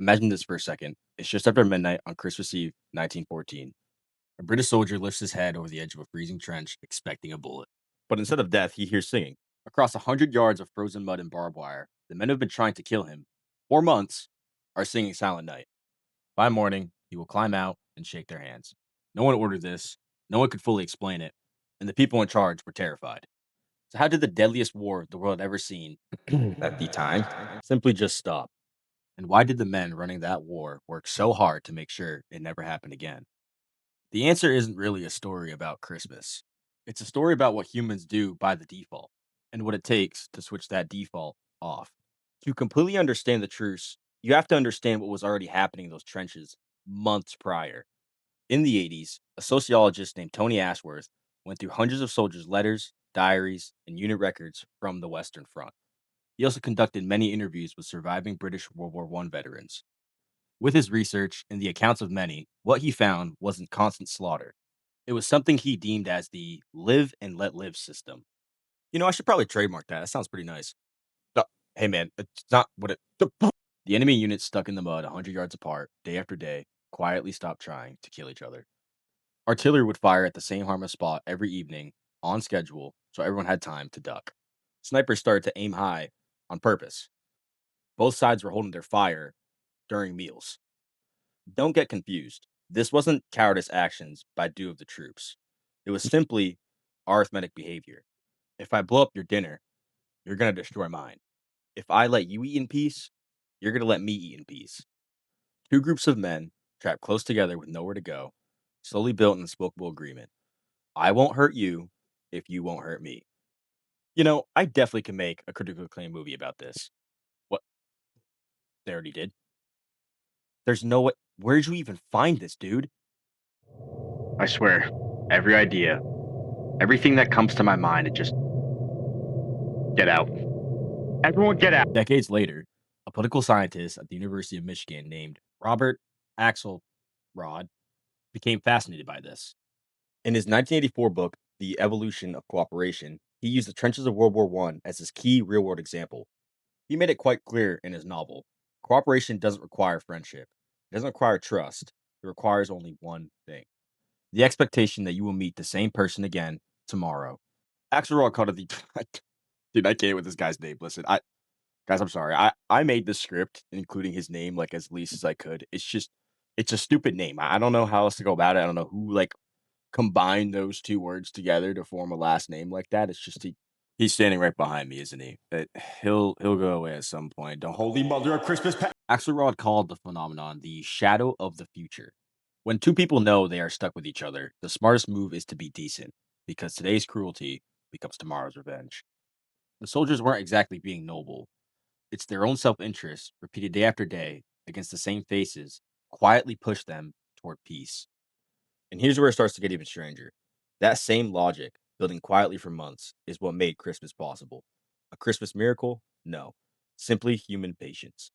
Imagine this for a second. It's just after midnight on Christmas Eve, 1914. A British soldier lifts his head over the edge of a freezing trench, expecting a bullet. But instead of death, he hears singing. Across 100 yards of frozen mud and barbed wire, the men who have been trying to kill him for months are singing Silent Night. By morning, he will climb out and shake their hands. No one ordered this, no one could fully explain it, and the people in charge were terrified. So, how did the deadliest war the world had ever seen at the time simply just stop? And why did the men running that war work so hard to make sure it never happened again? The answer isn't really a story about Christmas. It's a story about what humans do by the default and what it takes to switch that default off. To completely understand the truce, you have to understand what was already happening in those trenches months prior. In the 80s, a sociologist named Tony Ashworth went through hundreds of soldiers' letters, diaries, and unit records from the Western Front. He also conducted many interviews with surviving British World War I veterans. With his research and the accounts of many, what he found wasn't constant slaughter. It was something he deemed as the live and let live system. I should probably trademark that. That sounds pretty nice. Uh, Hey, man, it's not what it. The enemy units stuck in the mud 100 yards apart, day after day, quietly stopped trying to kill each other. Artillery would fire at the same harmless spot every evening, on schedule, so everyone had time to duck. Snipers started to aim high on purpose. Both sides were holding their fire during meals. Don't get confused. This wasn't cowardice actions by due of the troops. It was simply arithmetic behavior. If I blow up your dinner, you're going to destroy mine. If I let you eat in peace, you're going to let me eat in peace. Two groups of men, trapped close together with nowhere to go, slowly built an unspoken agreement. I won't hurt you if you won't hurt me. I definitely can make a critical acclaim movie about this. What? They already did? There's no way. Where'd you even find this, dude? I swear, every idea, everything that comes to my mind, it just get out. Everyone get out. Decades later, a political scientist at the University of Michigan named Robert Axelrod became fascinated by this. In his 1984 book, The Evolution of Cooperation, he used the trenches of World War I as his key real world example. He made it quite clear in his novel cooperation doesn't require friendship, it doesn't require trust, it requires only one thing the expectation that you will meet the same person again tomorrow. Axelrod called it the. Dude, I can't with this guy's name. Listen, guys, I'm sorry. I made the script, including his name, like as least as I could. It's a stupid name. I don't know how else to go about it. I don't know who like combined those two words together to form a last name like that. It's just he's standing right behind me, isn't he? But he'll go away at some point. The holy mother of Christmas. Axelrod called the phenomenon the shadow of the future. When two people know they are stuck with each other, the smartest move is to be decent, because today's cruelty becomes tomorrow's revenge. The soldiers weren't exactly being noble. It's their own self interest, repeated day after day, against the same faces, quietly pushed them toward peace. And here's where it starts to get even stranger. That same logic, building quietly for months, is what made Christmas possible. A Christmas miracle? No. Simply human patience.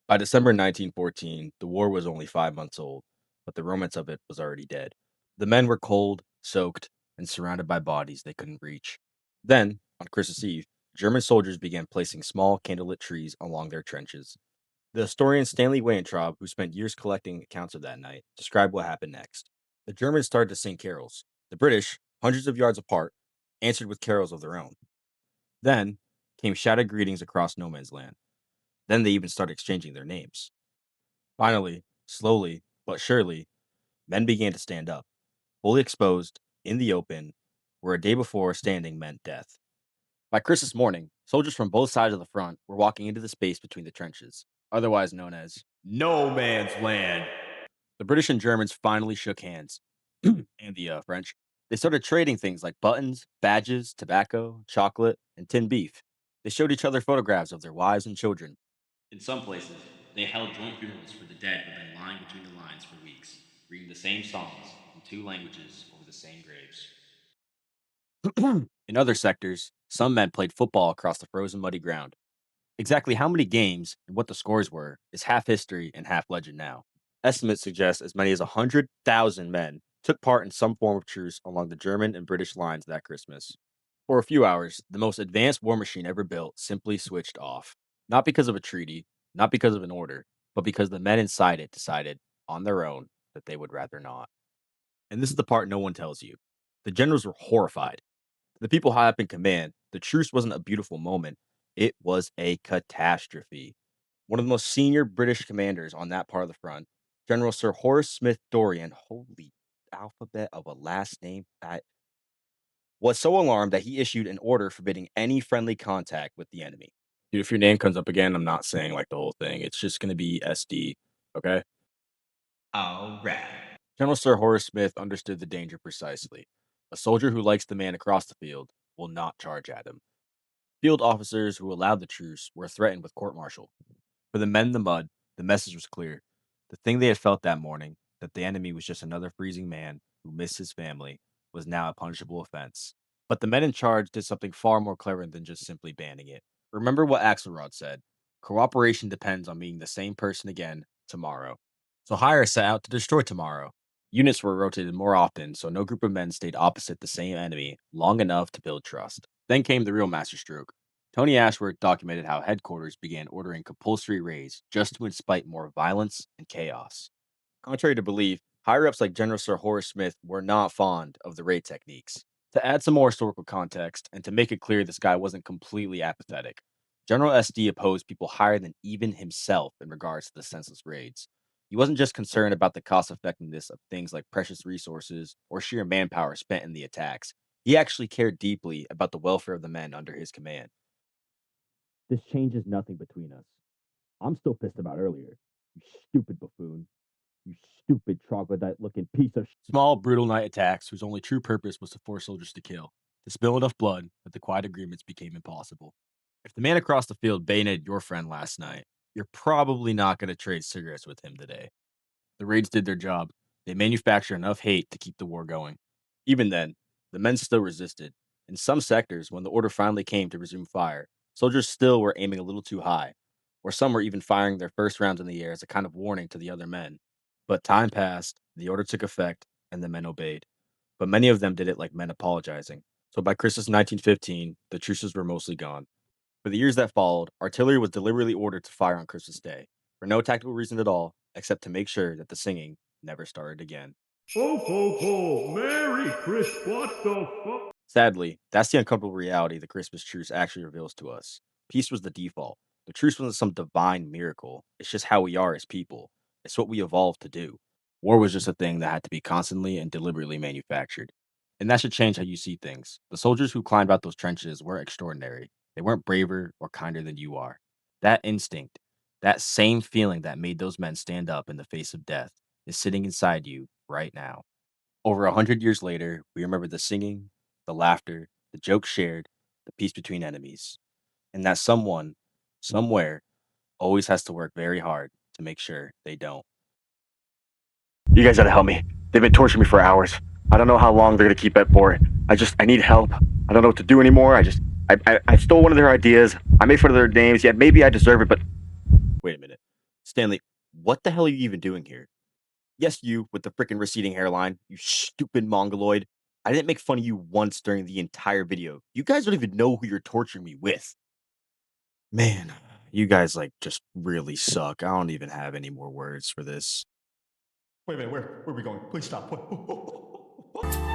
By December 1914, the war was only 5 months old, but the romance of it was already dead. The men were cold, soaked, and surrounded by bodies they couldn't reach. Then, on Christmas Eve, German soldiers began placing small candlelit trees along their trenches. The historian Stanley Weintraub, who spent years collecting accounts of that night, described what happened next. The Germans started to sing carols. The British, hundreds of yards apart, answered with carols of their own. Then came shouted greetings across no man's land. Then they even started exchanging their names. Finally, slowly but surely, men began to stand up, fully exposed, in the open, where a day before standing meant death. By Christmas morning, soldiers from both sides of the front were walking into the space between the trenches, otherwise known as No Man's Land. The British and Germans finally shook hands, and the French. They started trading things like buttons, badges, tobacco, chocolate, and tinned beef. They showed each other photographs of their wives and children. In some places, they held joint funerals for the dead who had been lying between the lines for weeks, reading the same songs in two languages over the same graves. In other sectors, some men played football across the frozen muddy ground. Exactly how many games and what the scores were is half history and half legend now. Estimates suggest as many as 100,000 men took part in some form of truce along the German and British lines that Christmas. For a few hours, the most advanced war machine ever built simply switched off. Not because of a treaty, not because of an order, but because the men inside it decided on their own that they would rather not. And this is the part no one tells you. The generals were horrified. The people high up in command, the truce wasn't a beautiful moment, it was a catastrophe. One of the most senior British commanders on that part of the front, General Sir Horace Smith Dorrien, holy alphabet of a last name, that was so alarmed that he issued an order forbidding any friendly contact with the enemy. Dude, if your name comes up again, I'm not saying like the whole thing. It's just going to be SD. Okay. All right. General Sir Horace Smith understood the danger precisely. A soldier who likes the man across the field will not charge at him. Field officers who allowed the truce were threatened with court martial. For the men in the mud, the message was clear. The thing they had felt that morning, that the enemy was just another freezing man who missed his family, was now a punishable offense. But the men in charge did something far more clever than just simply banning it. Remember what Axelrod said: cooperation depends on being the same person again tomorrow. So Hire set out to destroy tomorrow. Units were rotated more often, so no group of men stayed opposite the same enemy long enough to build trust. Then came the real masterstroke. Tony Ashworth documented how headquarters began ordering compulsory raids just to incite more violence and chaos. Contrary to belief, higher ups like General Sir Horace Smith were not fond of the raid techniques. To add some more historical context and to make it clear this guy wasn't completely apathetic, General SD opposed people higher than even himself in regards to the senseless raids. He wasn't just concerned about the cost effectiveness of things like precious resources or sheer manpower spent in the attacks. He actually cared deeply about the welfare of the men under his command. This changes nothing between us. I'm still pissed about earlier. You stupid buffoon. You stupid troglodyte looking piece of small, brutal night attacks whose only true purpose was to force soldiers to kill, to spill enough blood that the quiet agreements became impossible. If the man across the field bayoneted your friend last night, you're probably not going to trade cigarettes with him today. The raids did their job. They manufactured enough hate to keep the war going. Even then, the men still resisted. In some sectors, when the order finally came to resume fire, soldiers still were aiming a little too high, or some were even firing their first rounds in the air as a kind of warning to the other men. But time passed, the order took effect, and the men obeyed. But many of them did it like men apologizing. So by Christmas 1915, the truces were mostly gone. For the years that followed, artillery was deliberately ordered to fire on Christmas Day, for no tactical reason at all, except to make sure that the singing never started again. Ho, ho, ho! Merry Christmas! What the fuck? Sadly, that's the uncomfortable reality the Christmas truce actually reveals to us. Peace was the default. The truce wasn't some divine miracle. It's just how we are as people. It's what we evolved to do. War was just a thing that had to be constantly and deliberately manufactured. And that should change how you see things. The soldiers who climbed out those trenches were extraordinary. They weren't braver or kinder than you are. That instinct, that same feeling that made those men stand up in the face of death, is sitting inside you right now. Over 100 years later, we remember the singing, the laughter, the jokes shared, the peace between enemies, and that someone, somewhere, always has to work very hard to make sure they don't. You guys gotta help me. They've been torturing me for hours. I don't know how long they're gonna keep it for. I need help. I don't know what to do anymore. I stole one of their ideas. I made fun of their names. Yeah, maybe I deserve it, but wait a minute, Stanley, what the hell are you even doing here? Yes, you with the frickin' receding hairline, you stupid mongoloid. I didn't make fun of you once during the entire video. You guys don't even know who you're torturing me with. Man, you guys like just really suck. I don't even have any more words for this. Wait a minute, where are we going? Please stop. What?